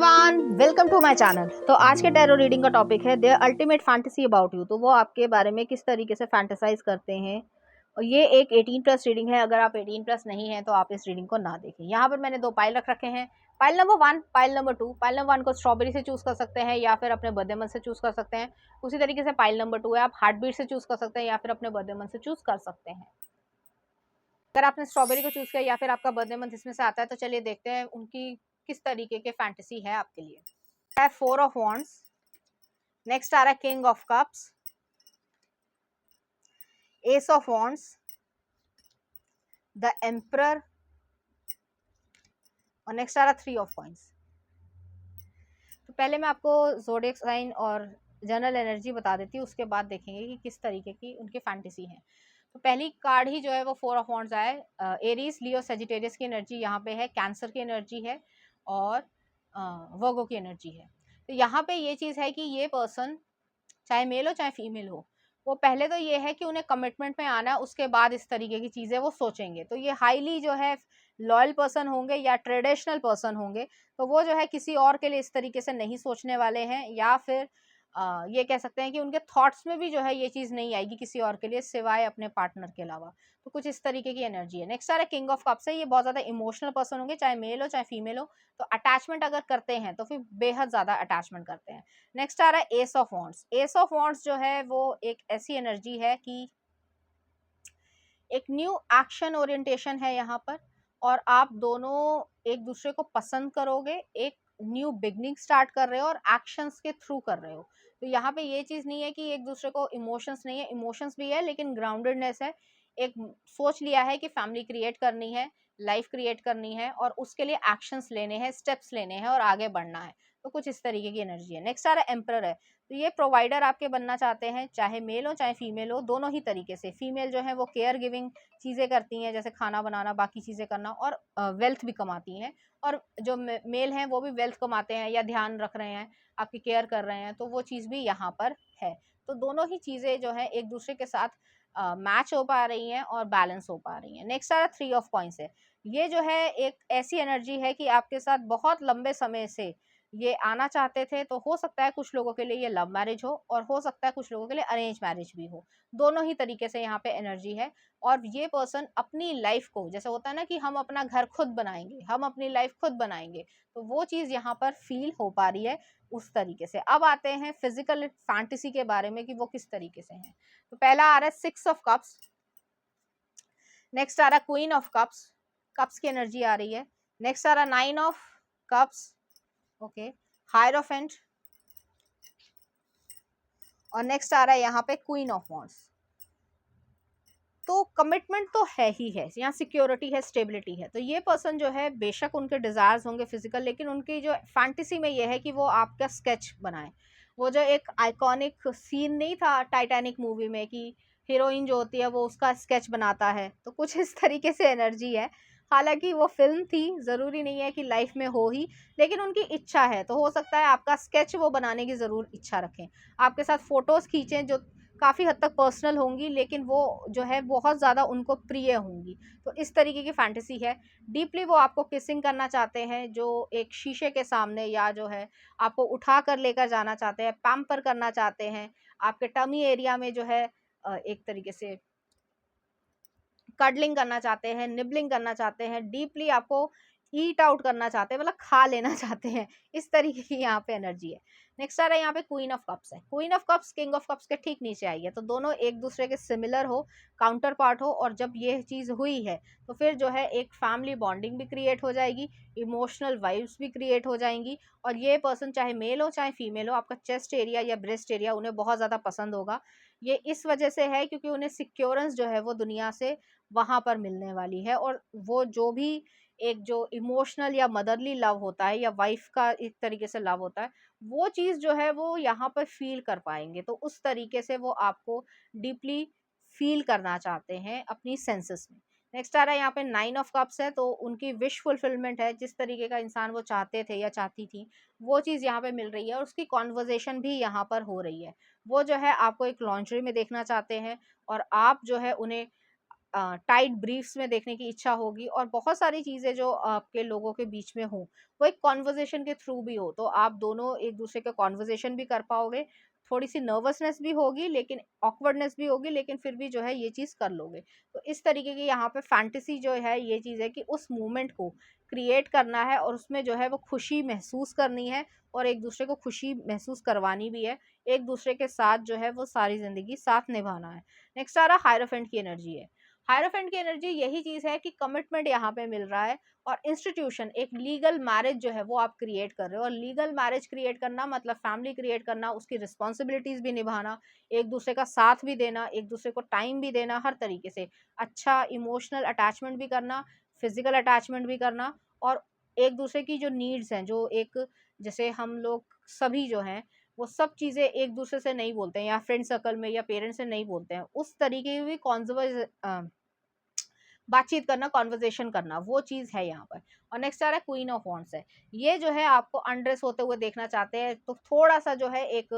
Everyone, welcome to my channel. तो आज के टैरो रीडिंग का टॉपिक है their ultimate fantasy about you. तो वो आपके बारे में किस तरीके से फैंटेसाइज करते हैं। और ये एक 18+ रीडिंग है। अगर आप 18+ नहीं है तो आप इस रीडिंग को ना देखें। यहाँ पर मैंने 2 पाइल रख रखे हैं। Pile number 1, pile number 2। Pile number 1 को स्ट्रॉबेरी से चूज कर सकते हैं या फिर अपने बर्थडे मंथ से चूज कर सकते हैं। उसी तरीके से पाइल नंबर 2 है, आप हार्ट बीट से चूज कर सकते हैं या फिर अपने बर्थडे मंथ से चूज कर सकते हैं। अगर आपने स्ट्रॉबेरी को चूज किया या फिर आपका बर्थडे मंथ इसमें से आता है तो चलिए देखते हैं उनकी किस तरीके के फैंटेसी है आपके लिए। 4 ऑफ वॉन्ड्स, नेक्स्ट आ रहा है king of cups, S of wands, the emperor और नेक्स्ट आ रहा 3 ऑफ कॉइंस। तो पहले मैं आपको ज़ोडिएक साइन और जनरल एनर्जी बता देती हूँ, उसके बाद देखेंगे कि किस तरीके की उनकी फैंटेसी है। तो पहली कार्ड ही जो है वो 4 ऑफ वॉन्ड्स आए। एरीज, लियो, सेजिटेरियस की एनर्जी यहाँ पे है, कैंसर की एनर्जी है और वर्गो की एनर्जी है। तो यहाँ पे ये चीज़ है कि ये पर्सन चाहे मेल हो चाहे फीमेल हो, वो पहले तो ये है कि उन्हें कमिटमेंट में आना है, उसके बाद इस तरीके की चीज़ें वो सोचेंगे। तो ये हाईली जो है लॉयल पर्सन होंगे या ट्रेडिशनल पर्सन होंगे। तो वो जो है किसी और के लिए इस तरीके से नहीं सोचने वाले हैं, या फिर ये कह सकते हैं कि उनके थॉट्स में भी जो है ये चीज़ नहीं आएगी किसी और के लिए सिवाय अपने पार्टनर के अलावा। तो कुछ इस तरीके की एनर्जी है। नेक्स्ट आ रहा है किंग ऑफ कप्स है। ये बहुत ज़्यादा इमोशनल पर्सन होंगे, चाहे मेल हो चाहे फीमेल हो। तो अटैचमेंट अगर करते हैं तो फिर बेहद ज़्यादा अटैचमेंट करते हैं। नेक्स्ट आ रहा है S of wands. S of wands जो है वो एक ऐसी एनर्जी है कि एक न्यू एक्शन ओरिएंटेशन है यहाँ पर, और आप दोनों एक दूसरे को पसंद करोगे, एक न्यू बिगनिंग स्टार्ट कर रहे हो और एक्शंस के थ्रू कर रहे हो। तो यहाँ पे ये चीज़ नहीं है कि एक दूसरे को इमोशंस नहीं है, इमोशंस भी है लेकिन ग्राउंडेडनेस है। एक सोच लिया है कि फैमिली क्रिएट करनी है, लाइफ क्रिएट करनी है और उसके लिए एक्शंस लेने हैं, स्टेप्स लेने हैं और आगे बढ़ना है। तो कुछ इस तरीके की एनर्जी है। नेक्स्ट आ रहा है एम्परर है। तो ये प्रोवाइडर आपके बनना चाहते हैं, चाहे मेल हो चाहे फीमेल हो, दोनों ही तरीके से। फीमेल जो है वो केयर गिविंग चीज़ें करती हैं, जैसे खाना बनाना, बाकी चीज़ें करना, और वेल्थ भी कमाती हैं। और जो मेल हैं वो भी वेल्थ कमाते हैं या ध्यान रख रहे हैं, आपकी केयर कर रहे हैं, तो वो चीज़ भी यहाँ पर है। तो दोनों ही चीज़ें जो है एक दूसरे के साथ मैच हो पा रही हैं और बैलेंस हो पा रही हैं। नेक्स्ट आ रहा 3 ऑफ कॉइंस है। ये जो है एक ऐसी एनर्जी है कि आपके साथ बहुत लंबे समय से ये आना चाहते थे। तो हो सकता है कुछ लोगों के लिए ये लव मैरिज हो और हो सकता है कुछ लोगों के लिए अरेंज मैरिज भी हो। दोनों ही तरीके से यहाँ पे एनर्जी है। और ये पर्सन अपनी लाइफ को, जैसे होता है ना कि हम अपना घर खुद बनाएंगे, हम अपनी लाइफ खुद बनाएंगे, तो वो चीज़ यहाँ पर फील हो पा रही है उस तरीके से। अब आते हैं फिजिकल फैंटेसी के बारे में कि वो किस तरीके से हैं। तो पहला आ रहा है 6 ऑफ कप्स, नेक्स्ट आ रहा है क्वीन ऑफ कप्स, कप्स की एनर्जी आ रही है। नेक्स्ट आ रहा 9 ऑफ कप्स, ओके, हायरोफेंट, और नेक्स्ट आ रहा है यहाँ पे क्वीन ऑफ वॉन्ड्स। तो कमिटमेंट तो है ही है, यहाँ सिक्योरिटी है, स्टेबिलिटी है। तो ये पर्सन जो है बेशक उनके डिजायर्स होंगे फिजिकल, लेकिन उनकी जो फैंटेसी में ये है कि वो आपका स्केच बनाए। वो जो एक आइकॉनिक सीन नहीं था टाइटैनिक मूवी में कि हीरोइन जो होती है वो उसका स्केच बनाता है, तो कुछ इस तरीके से एनर्जी है। हालांकि वो फिल्म थी, ज़रूरी नहीं है कि लाइफ में हो ही, लेकिन उनकी इच्छा है। तो हो सकता है आपका स्केच वो बनाने की ज़रूर इच्छा रखें, आपके साथ फ़ोटोज़ खींचें जो काफ़ी हद तक पर्सनल होंगी, लेकिन वो जो है बहुत ज़्यादा उनको प्रिय होंगी। तो इस तरीके की फैंटेसी है। डीपली वो आपको किसिंग करना चाहते हैं, जो एक शीशे के सामने, या जो है आपको उठा कर लेकर जाना चाहते हैं, पैम्पर करना चाहते हैं, आपके टमी एरिया में जो है एक तरीके से कडलिंग करना चाहते हैं, निबलिंग करना चाहते हैं, डीपली आपको ईट आउट करना चाहते हैं, मतलब खा लेना चाहते हैं। इस तरीके की यहाँ पे एनर्जी है। नेक्स्ट आ रहा है यहाँ पे क्वीन ऑफ कप्स है। Queen of cups king of cups के ठीक नीचे आई है। तो दोनों एक दूसरे के सिमिलर हो, काउंटर पार्ट हो, और जब ये चीज़ हुई है तो फिर जो है एक फैमिली बॉन्डिंग भी क्रिएट हो जाएगी, इमोशनल वाइब्स भी क्रिएट हो जाएंगी। और ये पर्सन चाहे मेल हो चाहे फीमेल हो, आपका चेस्ट एरिया या ब्रेस्ट एरिया उन्हें बहुत ज़्यादा पसंद होगा। ये इस वजह से है क्योंकि उन्हें सिक्योरेंस जो है वो दुनिया से वहाँ पर मिलने वाली है। और वो जो भी एक जो इमोशनल या मदरली लव होता है या वाइफ का एक तरीके से लव होता है, वो चीज़ जो है वो यहाँ पर फील कर पाएंगे। तो उस तरीके से वो आपको डीपली फील करना चाहते हैं अपनी सेंसेस में। नेक्स्ट आ रहा है यहाँ पे 9 ऑफ कप्स है। तो उनकी विश फुलफिलमेंट है, जिस तरीके का इंसान वो चाहते थे या चाहती थी, वो चीज़ यहाँ पे मिल रही है और उसकी कॉन्वर्जेशन भी यहाँ पर हो रही है। वो जो है आपको एक लॉन्ड्री में देखना चाहते हैं और आप जो है उन्हें टाइट ब्रीफ्स में देखने की इच्छा होगी, और बहुत सारी चीज़ें जो आपके लोगों के बीच में हो वो एक कॉन्वर्जेशन के थ्रू भी हो, तो आप दोनों एक दूसरे के कॉन्वर्जेशन भी कर पाओगे। थोड़ी सी नर्वसनेस भी होगी, लेकिन ऑकवर्डनेस भी होगी, लेकिन फिर भी जो है ये चीज़ कर लोगे। तो इस तरीके की यहाँ पे फैंटेसी जो है ये चीज़ है कि उस मोमेंट को क्रिएट करना है, और उसमें जो है वो खुशी महसूस करनी है, और एक दूसरे को खुशी महसूस करवानी भी है। एक दूसरे के साथ जो है वो सारी ज़िंदगी साथ निभाना है। नेक्स्ट आ रहा हायरोफेंट की एनर्जी है। हायरोफेंट की एनर्जी यही चीज़ है कि कमिटमेंट यहाँ पे मिल रहा है, और इंस्टीट्यूशन एक लीगल मैरिज जो है वो आप क्रिएट कर रहे हो, और लीगल मैरिज क्रिएट करना मतलब फैमिली क्रिएट करना, उसकी रिस्पॉन्सिबिलिटीज भी निभाना, एक दूसरे का साथ भी देना, एक दूसरे को टाइम भी देना, हर तरीके से अच्छा इमोशनल अटैचमेंट भी करना, फिजिकल अटैचमेंट भी करना, और एक दूसरे की जो नीड्स हैं, जो एक जैसे हम लोग सभी जो हैं वो सब चीज़ें एक दूसरे से नहीं बोलते हैं, या फ्रेंड सर्कल में या पेरेंट्स से नहीं बोलते हैं, उस तरीके की भी बातचीत करना, कॉन्वर्जेशन करना, वो चीज़ है यहाँ पर। और नेक्स्ट आ रहा है क्वीन ऑफ वॉन्ड्स है। ये जो है आपको अनड्रेस होते हुए देखना चाहते हैं, तो थोड़ा सा जो है एक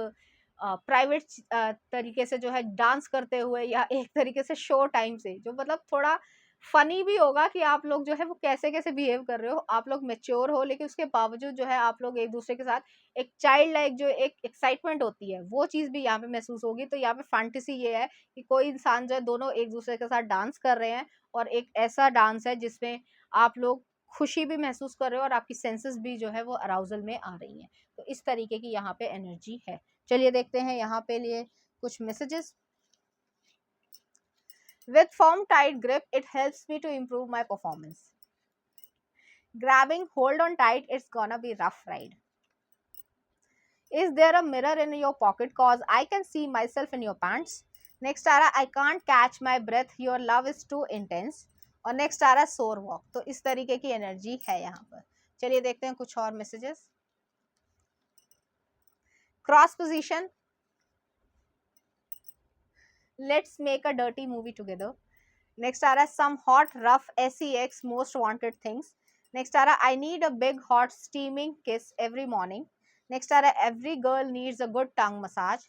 प्राइवेट तरीके से जो है डांस करते हुए, या एक तरीके से शो टाइम से, जो मतलब थोड़ा फनी भी होगा कि आप लोग जो है वो कैसे कैसे बिहेव कर रहे हो, आप लोग मेच्योर हो, लेकिन उसके बावजूद जो है आप लोग एक दूसरे के साथ एक चाइल्ड लाइक जो एक एक्साइटमेंट होती है वो चीज़ भी यहाँ पे महसूस होगी। तो यहाँ पे फैंटेसी ये है कि कोई इंसान जो है दोनों एक दूसरे के साथ डांस कर रहे हैं, और एक ऐसा डांस है जिसमें आप लोग खुशी भी महसूस कर रहे हो, और आपकी सेंसेस भी जो है वो अराउजल में आ रही हैं। तो इस तरीके की यहाँ पे एनर्जी है। चलिए देखते हैं यहाँ पे लिए कुछ messages. With firm tight grip, it helps me to improve my performance. Grabbing hold on tight, it's gonna be rough ride. Is there a mirror in your pocket, cause I can see myself in your pants? Next आ रहा I can't catch my breath, your love is too intense. और next आ रहा सोर walk. तो इस तरीके की energy है यहाँ पर। चलिए देखते हैं कुछ और messages. Cross position, let's make a dirty movie together. Next आ रहा है some hot rough SEX most wanted things. Next आ रहा है I need a big hot steaming kiss every morning. Next आ रहा है every girl needs a good tongue massage.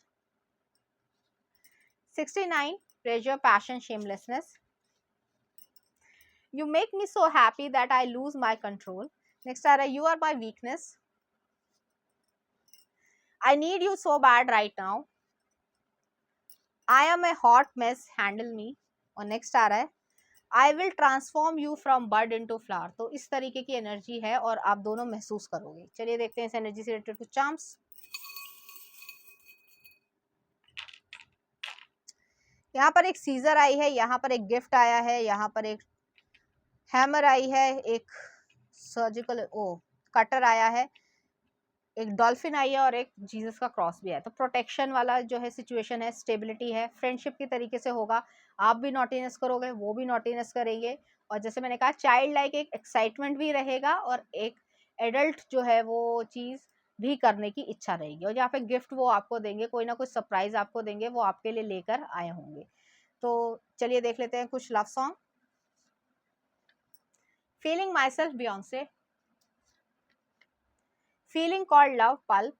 69 pleasure passion shamelessness. You make me so happy that I lose my control. Next आ रहा है you are my weakness. I need you so bad right now. I am a hot mess, handle me. और next आ रहा है I will transform you from bud into flower. तो इस तरीके की एनर्जी है, और आप दोनों महसूस करोगे। चलिए देखते हैं इस एनर्जी से रिलेटेड कुछ चार्म्स। यहाँ पर एक सीजर आई है, यहाँ पर एक गिफ्ट आया है, यहाँ पर एक हैमर आई है, एक सर्जिकल कटर आया है, एक डॉल्फिन आई है, और एक जीसस का क्रॉस भी है। तो प्रोटेक्शन वाला जो है सिचुएशन है, स्टेबिलिटी है, फ्रेंडशिप की तरीके से होगा। आप भी नॉटीनेस करोगे, वो भी नॉटीनेस करेंगे, और जैसे मैंने कहा चाइल्ड लाइक एक एक्साइटमेंट भी रहेगा, और एक एडल्ट जो है वो चीज़ भी करने की इच्छा रहेगी। और यहाँ पे गिफ्ट वो आपको देंगे, कोई ना कोई सरप्राइज आपको देंगे, वो आपके लिए लेकर आए होंगे। तो चलिए देख लेते हैं कुछ love song. Feeling my self Beyonce, feeling called love pulp,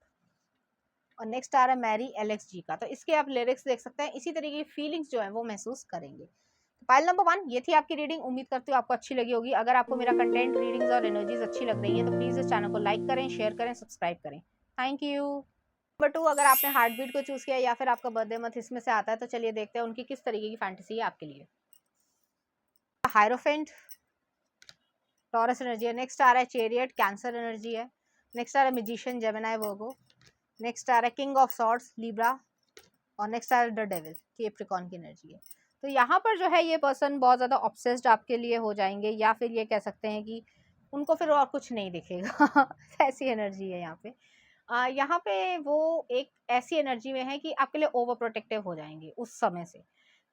और नेक्स्ट आ रहा है मैरी एलेक्स जी का। तो इसके आप लिरिक्स देख सकते हैं, इसी तरीके की फीलिंग्स जो है वो महसूस करेंगे। तो पाइल नंबर 1 ये थी आपकी रीडिंग। उम्मीद करती हूँ आपको अच्छी लगी होगी। अगर आपको मेरा कंटेंट, रीडिंग्स और एनर्जीज अच्छी लग रही है तो प्लीज इस चैनल को लाइक करें, शेयर करें, सब्सक्राइब करें। Thank you. नंबर 2, अगर आपने हार्ट बीट को चूज किया या फिर आपका बर्थडे मंथ इसमें से आता है, तो चलिए देखते हैं उनकी किस तरीके की फैंटेसी है आपके लिए। हायरोफेंट टॉरस एनर्जी है। नेक्स्ट आ रहा है चेरियट कैंसर एनर्जी है। नेक्स्ट आ रहा है मैजिशियन जेमिनी वर्गो। नेक्स्ट आ रहा है किंग ऑफ सॉर्ड्स लिब्रा, और नेक्स्ट आ रहा है द डेविल कैप्रिकॉर्न की एनर्जी है। तो यहाँ पर जो है ये पर्सन बहुत ज़्यादा ऑब्सेस्ड आपके लिए हो जाएंगे, या फिर ये कह सकते हैं कि उनको फिर और कुछ नहीं दिखेगा ऐसी एनर्जी है यहाँ पे। यहाँ पे वो एक ऐसी एनर्जी में है कि आपके लिए ओवर प्रोटेक्टिव हो जाएंगे उस समय से।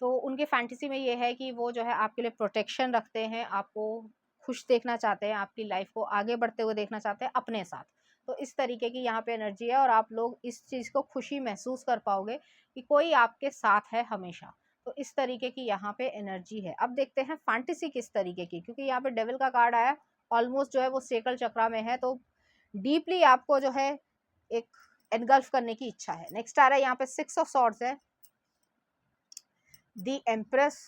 तो उनके फैंटेसी में ये है कि वो जो है आपके लिए प्रोटेक्शन रखते हैं, आपको खुश देखना चाहते हैं, आपकी लाइफ को आगे बढ़ते हुए देखना चाहते हैं अपने साथ। तो इस तरीके की यहाँ पे एनर्जी है, और आप लोग इस चीज़ को खुशी महसूस कर पाओगे कि कोई आपके साथ है हमेशा। तो इस तरीके की यहाँ पे एनर्जी है। अब देखते हैं फैंटेसी किस तरीके की, क्योंकि यहाँ पे डेविल का कार्ड आया, ऑलमोस्ट जो है वो सेकल चक्रा में है, तो डीपली आपको जो है एक एनगल्फ करने की इच्छा है। नेक्स्ट आ रहा है यहाँ पे 6 ऑफ सॉर्ड्स है, द एम्प्रेस,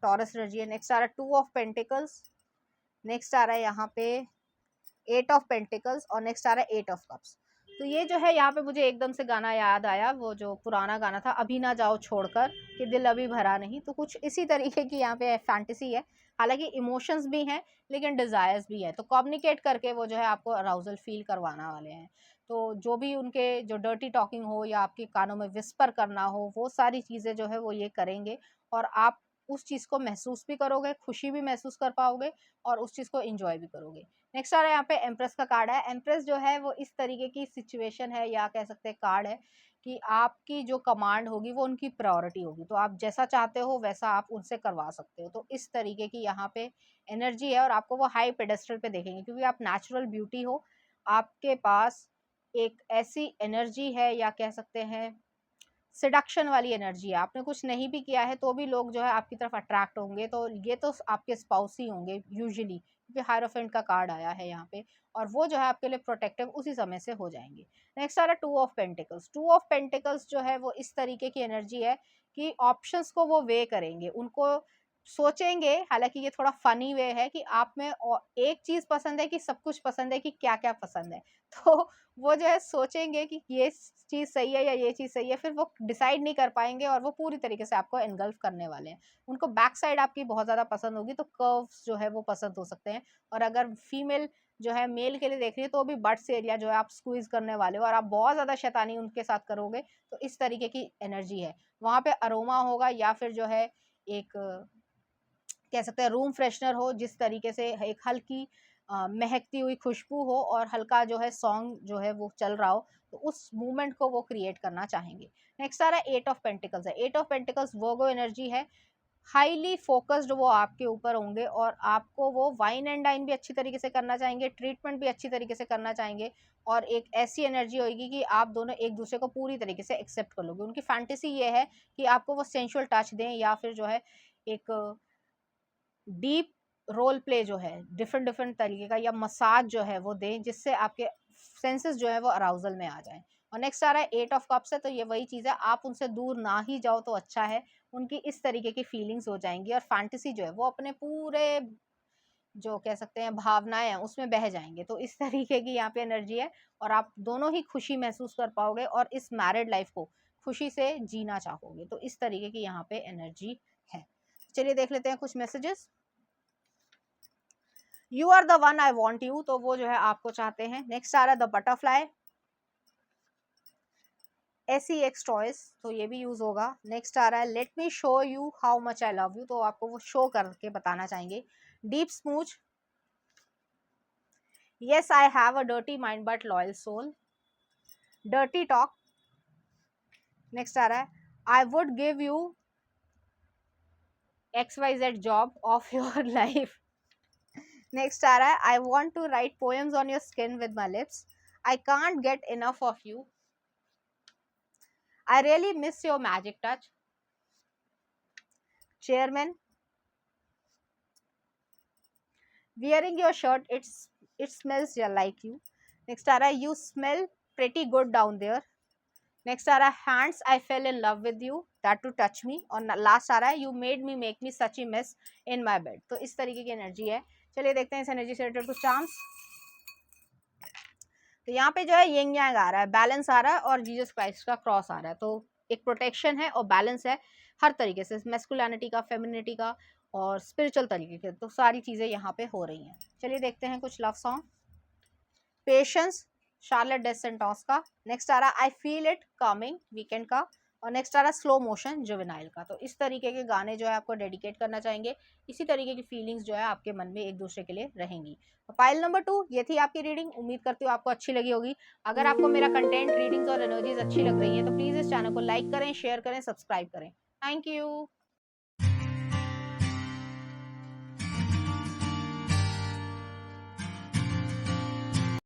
टॉरस एनर्जी है। नेक्स्ट आ रहा है 2 ऑफ पेंटिकल्स, नेक्स्ट आ रहा है यहाँ पे 8 ऑफ पेंटिकल्स और नेक्स्ट आ रहा है 8 ऑफ कप्स। तो ये जो है यहाँ पे मुझे एकदम से गाना याद आया, वो जो पुराना गाना था, अभी ना जाओ छोड़कर कि दिल अभी भरा नहीं। तो कुछ इसी तरीके की यहाँ पे फैंटेसी है, हालांकि इमोशंस भी हैं लेकिन डिज़ायर्स भी है। तो कम्युनिकेट करके वो जो है आपको अराउजल फील करवाना वाले हैं। तो जो भी उनके जो डर्टी टॉकिंग हो या आपके कानों में विस्पर करना हो, वो सारी चीज़ें जो है वो ये करेंगे और आप उस चीज़ को महसूस भी करोगे, खुशी भी महसूस कर पाओगे और उस चीज़ को एंजॉय भी करोगे। नेक्स्ट आ रहा है यहाँ पे एम्प्रेस का कार्ड है। एम्प्रेस जो है वो इस तरीके की सिचुएशन है या कह सकते हैं कार्ड है कि आपकी जो कमांड होगी वो उनकी प्रायोरिटी होगी, तो आप जैसा चाहते हो वैसा आप उनसे करवा सकते हो। तो इस तरीके की यहाँ पे एनर्जी है और आपको वो हाई पेडेस्टल पे देखेंगे क्योंकि आप नेचुरल ब्यूटी हो, आपके पास एक ऐसी एनर्जी है या कह सकते हैं सिडक्शन वाली एनर्जी है। आपने कुछ नहीं भी किया है तो भी लोग जो है आपकी तरफ अट्रैक्ट होंगे। तो ये तो आपके स्पाउस ही होंगे यूजुअली, क्योंकि हायरोफेंट का कार्ड आया है यहाँ पे, और वो जो है आपके लिए प्रोटेक्टिव उसी समय से हो जाएंगे। नेक्स्ट आ रहा है 2 ऑफ पेंटिकल्स। 2 ऑफ पेंटिकल्स जो है वो इस तरीके की एनर्जी है कि ऑप्शंस को वो वे करेंगे, उनको सोचेंगे। हालांकि ये थोड़ा फनी वे है कि आप में एक चीज पसंद है कि सब कुछ पसंद है कि क्या क्या पसंद है। तो वो जो है सोचेंगे कि ये चीज़ सही है या ये चीज़ सही है, फिर वो डिसाइड नहीं कर पाएंगे और वो पूरी तरीके से आपको एनगल्फ करने वाले हैं। उनको बैक साइड आपकी बहुत ज़्यादा पसंद होगी तो कर्व्स जो है वो पसंद हो सकते हैं, और अगर फीमेल जो है मेल के लिए देख रही है तो भी बट्स एरिया जो है आप स्क्वीज करने वाले हो और आप बहुत ज़्यादा शैतानी उनके साथ करोगे। तो इस तरीके की एनर्जी है। वहाँ पे अरोमा होगा या फिर जो है एक कह सकते हैं रूम फ्रेशनर हो, जिस तरीके से एक हल्की महकती हुई खुशबू हो और हल्का जो है सॉन्ग जो है वो चल रहा हो, तो उस मूवमेंट को वो क्रिएट करना चाहेंगे। नेक्स्ट आ रहा है 8 ऑफ पेंटिकल्स है। 8 ऑफ पेंटिकल्स वर्गो एनर्जी है। हाईली फोकस्ड वो आपके ऊपर होंगे और आपको वो वाइन एंड डाइन भी अच्छी तरीके से करना चाहेंगे, ट्रीटमेंट भी अच्छी तरीके से करना चाहेंगे, और एक ऐसी एनर्जी होगी कि आप दोनों एक दूसरे को पूरी तरीके से एक्सेप्ट कर लोगे। उनकी फैंटेसी ये है कि आपको वो सेंशुअल टच दें या फिर जो है एक डीप रोल प्ले जो है डिफरेंट डिफरेंट तरीके का या मसाज जो है वो दें, जिससे आपके सेंसेस जो है वो अराउजल में आ जाएं। और नेक्स्ट आ रहा है 8 ऑफ कप्स है। तो ये वही चीज़ है, आप उनसे दूर ना ही जाओ तो अच्छा है। उनकी इस तरीके की फीलिंग्स हो जाएंगी और फैंटेसी जो है वो अपने पूरे जो कह सकते हैं भावनाएं हैं उसमें बह जाएंगे। तो इस तरीके की यहाँ पे एनर्जी है और आप दोनों ही खुशी महसूस कर पाओगे और इस मैरिड लाइफ को खुशी से जीना चाहोगे। तो इस तरीके की यहाँ पे एनर्जी है। चलिए देख लेते हैं कुछ messages. You are the one I want you, तो वो जो है आपको चाहते हैं। नेक्स्ट आ रहा है द बटरफ्लाई, SEX टॉयज, तो ये भी यूज होगा। नेक्स्ट आ रहा है let me show you how much I love you, तो आपको वो शो करके बताना चाहेंगे। Deep smooch, yes I have a dirty mind but loyal soul, dirty talk. Next आ रहा है I would give you XYZ job of your life. Next आ रहा है I want to write poems on your skin with my lips, I can't get enough of you, I really miss your magic touch. Chairman, wearing your shirt, it smells like you. Next आ रहा है you smell pretty good down there. Next आ रहा है hands, I fell in love with you, that to touch me. और last आ रहा है you made me make me such a mess in my bed. तो इस तरीके की एनर्जी है। चलिए देखते हैं इस एनर्जी से रिलेटेड कुछ चार्म्स। तो यहाँ पे जो है यिंग यांग आ रहा है, बैलेंस आ रहा है और जीसस क्राइस्ट का क्रॉस आ रहा है। तो एक प्रोटेक्शन है और बैलेंस है हर तरीके से, मैस्कुलिनिटी का, फेमिनिटी का और स्पिरिचुअल तरीके के। तो सारी चीज़ें यहाँ पे हो रही हैं। चलिए देखते हैं कुछ लव सॉन्ग। पेशेंस, शार्लेट डेसेंटॉस का। नेक्स्ट आ रहा है I feel it coming, weekend का। और नेक्स्ट आ रहा है स्लो मोशन, जुवेनाइल का। तो इस तरीके के गाने जो है आपको डेडिकेट करना चाहेंगे। इसी तरीके की फीलिंग्स जो है आपके मन में एक दूसरे के लिए रहेंगी। तो पाइल नंबर 2 ये थी आपकी रीडिंग। उम्मीद करती हूँ आपको अच्छी लगी होगी। अगर आपको मेरा कंटेंट, रीडिंग्स और एनर्जीज अच्छी लग रही है तो प्लीज़ इस चैनल को लाइक करें, शेयर करें, सब्सक्राइब करें। Thank you.